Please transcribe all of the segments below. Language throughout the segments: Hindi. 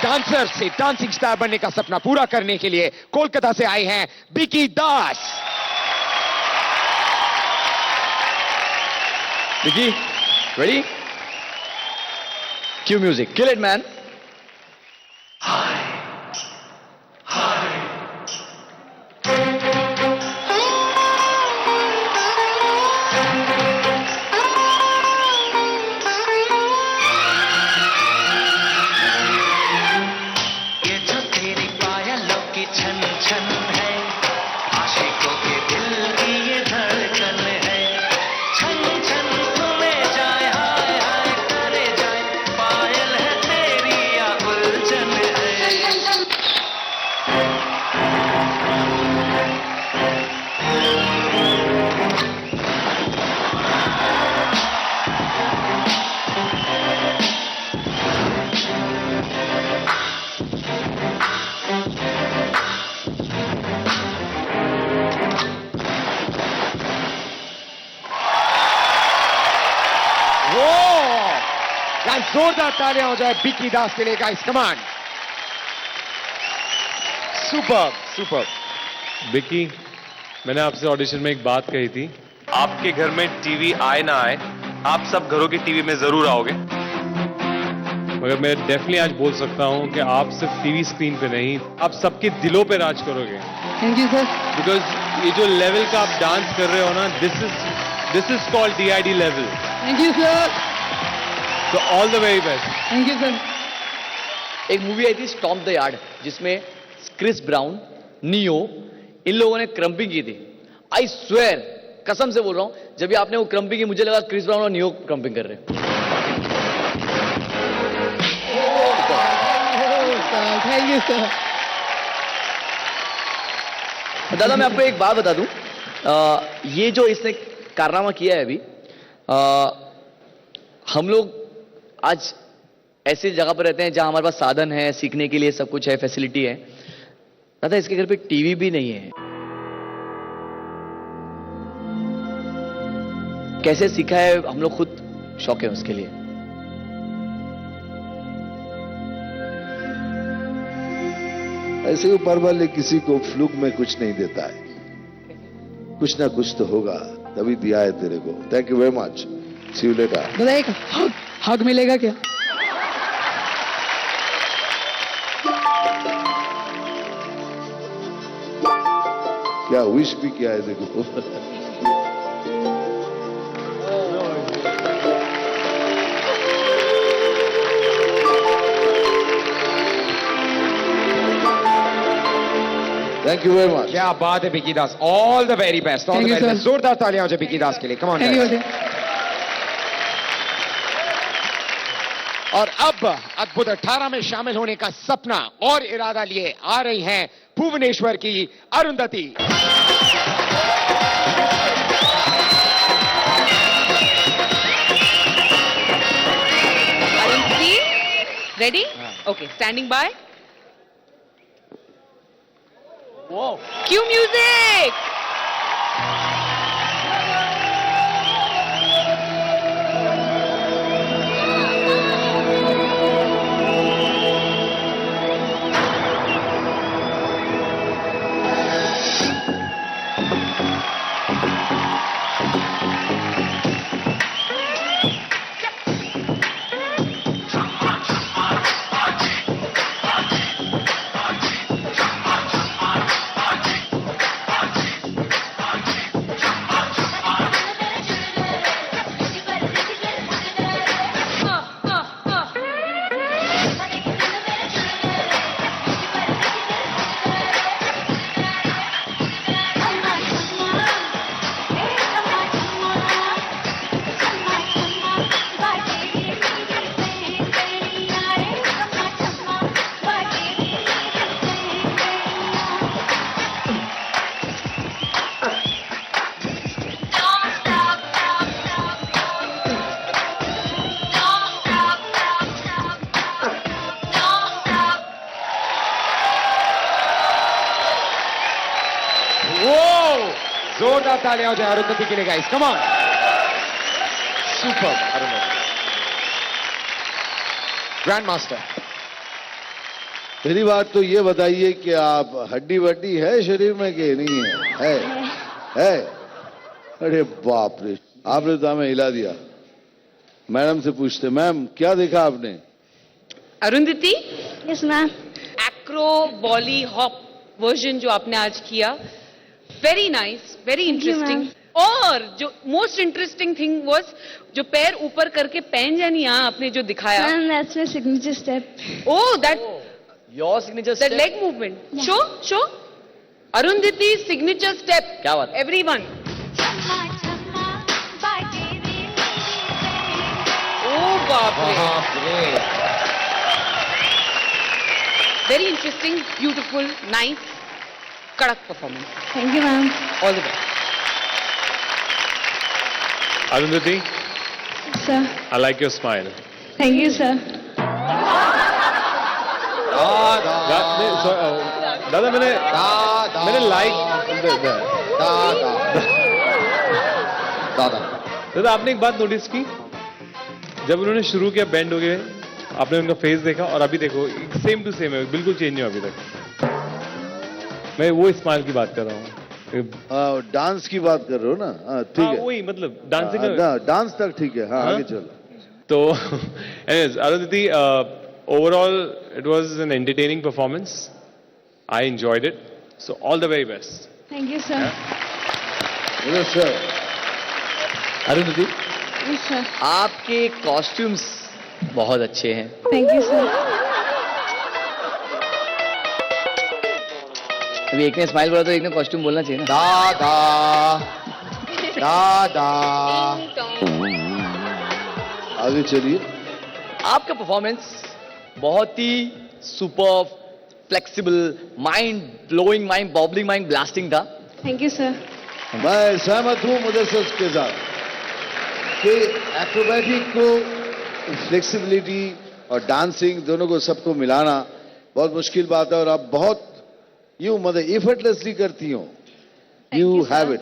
डांसर से डांसिंग स्टार बनने का सपना पूरा करने के लिए कोलकाता से आए हैं बिकी दास। Vicky, ready? Cue music. Kill it, man. ये जो तेरी पायलों की छन छन है, आशिकों के दिल की ये धड़कन है। छन छन सुने जाए, हाय हाय करे जाए, पायल है तेरी या उलझन है। जोरदार तालियां हो जाए बिकी दास के लिए गाइस, कमांड। Super super. बिकी, मैंने आपसे ऑडिशन में एक बात कही थी, आपके घर में टीवी आए ना आए, आप सब घरों की टीवी में जरूर आओगे। मगर मैं डेफिनेटली आज बोल सकता हूं कि आप सिर्फ टीवी स्क्रीन पे नहीं, आप सबके दिलों पे राज करोगे। Thank you sir. बिकॉज ये जो लेवल का आप डांस कर रहे हो ना, this is called DID level. Thank you sir. तो all the very best. Thank you sir. एक मूवी आई थी स्टॉम्प द यार्ड, जिसमें क्रिस ब्राउन, नियो, इन लोगों ने क्रम्पिंग की थी। आई स्वेयर, कसम से बोल रहा हूं, जब भी आपने वो क्रम्पिंग की, मुझे लगा क्रिस ब्राउन और नियो क्रम्पिंग कर रहे हैं। Thank you sir. दादा मैं आपको एक बात बता दूं, ये जो इसने कारनामा किया है अभी, हम लोग आज ऐसी जगह पर रहते हैं जहां हमारे पास साधन है, सीखने के लिए सब कुछ है, फैसिलिटी है। दादा इसके घर पे टीवी भी नहीं है। कैसे सीखा है हम लोग खुद शौक है उसके लिए। ऐसे ऊपर वाले किसी को फ्लूक में कुछ नहीं देता है, कुछ ना कुछ तो होगा, तभी दिया है तेरे को। Thank you very much, see you later. दादा एक हग मिलेगा क्या? क्या विश भी किया है देखो। Thank you very much. क्या बात है Bikki Das, all the very best, all the Thank you, very sir. Best. जोरदार तालियां हो जाए बिकी दास के लिए, कमांड। Thank you. और अब अद्भुत 18 में शामिल होने का सपना और इरादा लिए आ रही हैं भुवनेश्वर की Arundhati. Arunti, ready? Okay, standing by. Wow. Cue music. जोरदार तालियां हो जाए अरुंधति के लिए guys, come on. Super Arundhati, grand master. पहली बात तो ये बताइए कि आप हड्डी वड्डी है शरीर में कि नहीं है? है? अरे बाप रे, आपने तो हमें हिला दिया। मैडम से पूछते, मैम क्या देखा आपने? Arundhati, yes ma'am. एक्रो बॉली हॉप वर्जन जो आपने आज किया, very nice, very you, interesting. और जो मोस्ट इंटरेस्टिंग थिंग वाज जो पैर ऊपर करके पैंजन यहाँ आपने जो दिखाया, ma'am that's my signature step. Oh that your signature that step. Leg movement, show Arundhati signature step, क्या बात है? एवरीवन। ओ बाप रे, वेरी इंटरेस्टिंग, ब्यूटीफुल, नाइस, कड़क performance. Thank you ma'am. All the best. Arundhati, sir I like your smile. Thank you sir. दादा मैंने लाइक दादा आपने एक बात नोटिस की, जब उन्होंने शुरू किया बैंड हो गए, आपने उनका फेस देखा और अभी देखो सेम टू सेम है, बिल्कुल चेंज नहीं हुआ अभी तक। मैं वो स्माइल की बात कर रहा हूँ। डांस की बात कर रहे हो ना? हाँ, ठीक हाँ, है। वही मतलब डांसिंग डांस तक ठीक है। हाँ, आगे चलो। तो anyways, Arundhati, overall it was an entertaining performance. I enjoyed it. So all the very best. Thank you sir. Yes sir. Arundhati, yes sir. आपके कॉस्ट्यूम्स बहुत अच्छे हैं। Thank you sir. अभी एक ने स्माइल बोला तो एक ने कॉस्ट्यूम बोलना चाहिए ना। दादा आगे चलिए। आपका परफॉर्मेंस बहुत ही super, flexible, mind blowing, mind boggling, mind blasting था। Thank you sir. मैं सहमत हूं मुदस्सिर के साथ कि एक्रोबैटिक को, फ्लेक्सिबिलिटी और डांसिंग दोनों को सबको मिलाना बहुत मुश्किल बात है, और आप बहुत मतलब एफर्टलेसली करती हो। You have it.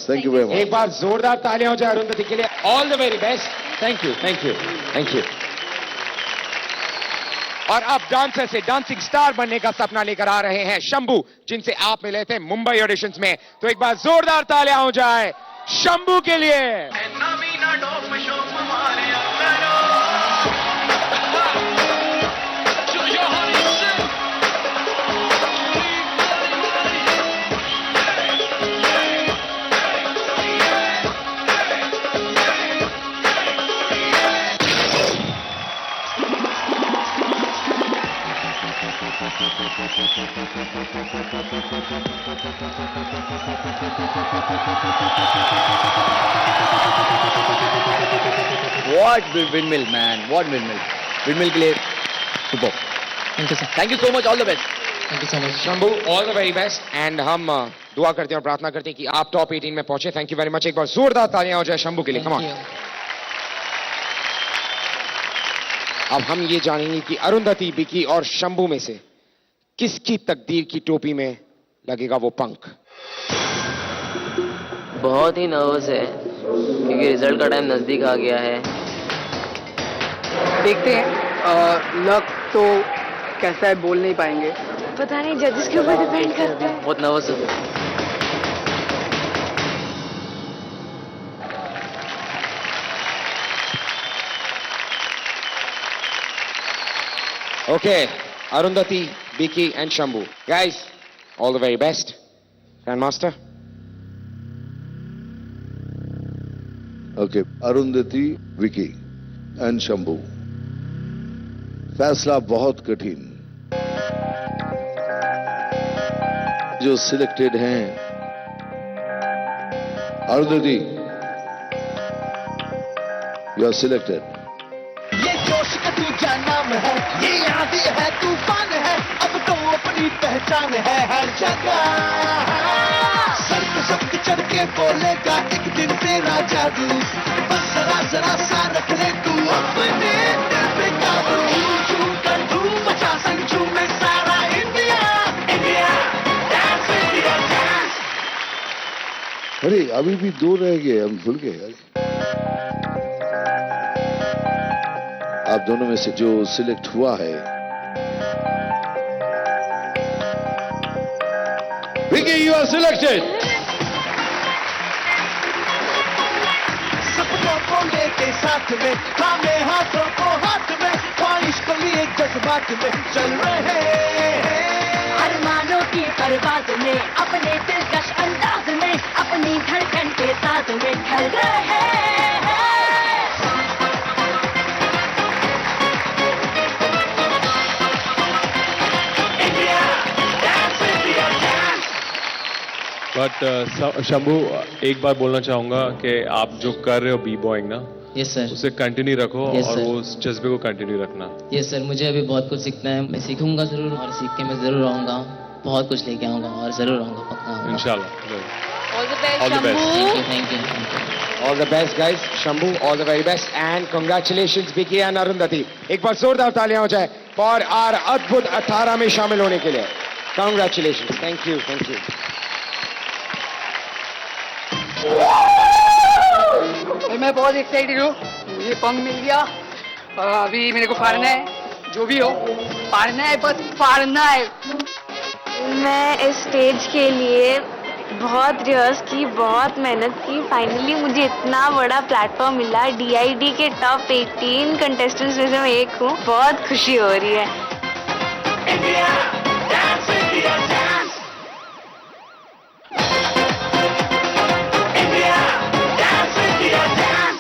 Thank you very much. एक बार जोरदार तालियां हो जाए अरुंधति के लिए। All the very best. Thank you, thank you, thank you. और अब डांसर से डांसिंग स्टार बनने का सपना लेकर आ रहे हैं शंभू, जिनसे आप मिले थे मुंबई ऑडिशंस में। तो एक बार जोरदार तालियां हो जाए शंभू के लिए। What windmill, man? What windmill? Windmill के लिए super. Thank you sir. Thank you so much. All the best. Thank you so much. Shambhu, all the very best. And हम दुआ करते हैं और प्रार्थना करते हैं कि आप टॉप 18 में पहुंचे। Thank you very much. एक बार जोरदार तालियां हो जाए शंभू के लिए। Come on. अब हम ये जानेंगे कि अरुंधति, विकी और शंभू में से किसकी तकदीर की टोपी में लगेगा वो पंख। बहुत ही नर्वस है क्योंकि रिजल्ट का टाइम नजदीक आ गया है। देखते हैं, लक तो कैसा है बोल नहीं पाएंगे। पता नहीं, जजेस के ऊपर डिपेंड करता है। बहुत नर्वस है। Okay, Arundhati, Vicky and Shambhu. Guys, all the very best. Grandmaster. Okay, Arundhati, Vicky and Shambhu. फैसला बहुत कठिन। जो सिलेक्टेड हैं, अरुंधति, यू आर सिलेक्टेड। ये जोश का दूजा नाम है, ये आंधी है, तूफान है, अब तो अपनी पहचान है हर जगह। सर पे सबके चढ़ के बोलेगा एक दिन तेरा जादू, बस जरा जरा सा रख ले तू अपने दिल पे काबू। झूम कर धूम मचा संग झूमे सारा India, India dance, India dance. अरे अभी भी दो रह गए, हम भूल गए। आप दोनों में से जो सिलेक्ट हुआ है Vicky, you are selected. सपनों को लेके साथ में थामे हाथों को हाथ में ख्वाहिश को लिए जज्बात में चल रहे हैं अरमानों की परवाज में अपने दिलकश अंदाज में अपनी धड़कन के साथ में ढल रहे हैं बट शंभू एक बार बोलना चाहूंगा कि आप जो कर रहे हो बी बॉइंग ना, यस सर, उसे कंटिन्यू रखो Yes, और sir. वो उस जज्बे को कंटिन्यू रखना। यस सर, मुझे अभी बहुत कुछ सीखना है। मैं सीखूंगा जरूर और सीख के मैं जरूर आऊंगा, बहुत कुछ लेके आऊंगा और जरूर आऊंगा, पक्का आऊंगा। इंशाल्लाह। All the best All the best. Shambhu. Thank you. All the best, guys. Shambhu, all the very best. And congratulations, Vicky and Arundhati. एक बार जोरदार तालियां हो जाए और आर अद्भुत 18 में शामिल होने के लिए। Congratulations. Thank you. Thank you. मैं बहुत एक्साइटेड हूँ, मुझे पंख मिल गया और अभी मेरे को फाड़ना है, जो भी हो फाड़ना है, बस फाड़ना है। मैं इस स्टेज के लिए बहुत रिहर्स की, बहुत मेहनत की। फाइनली मुझे इतना बड़ा प्लेटफॉर्म मिला। DID के टॉप 18 कंटेस्टेंट्स में से मैं एक हूँ। बहुत खुशी हो रही है। इंडिया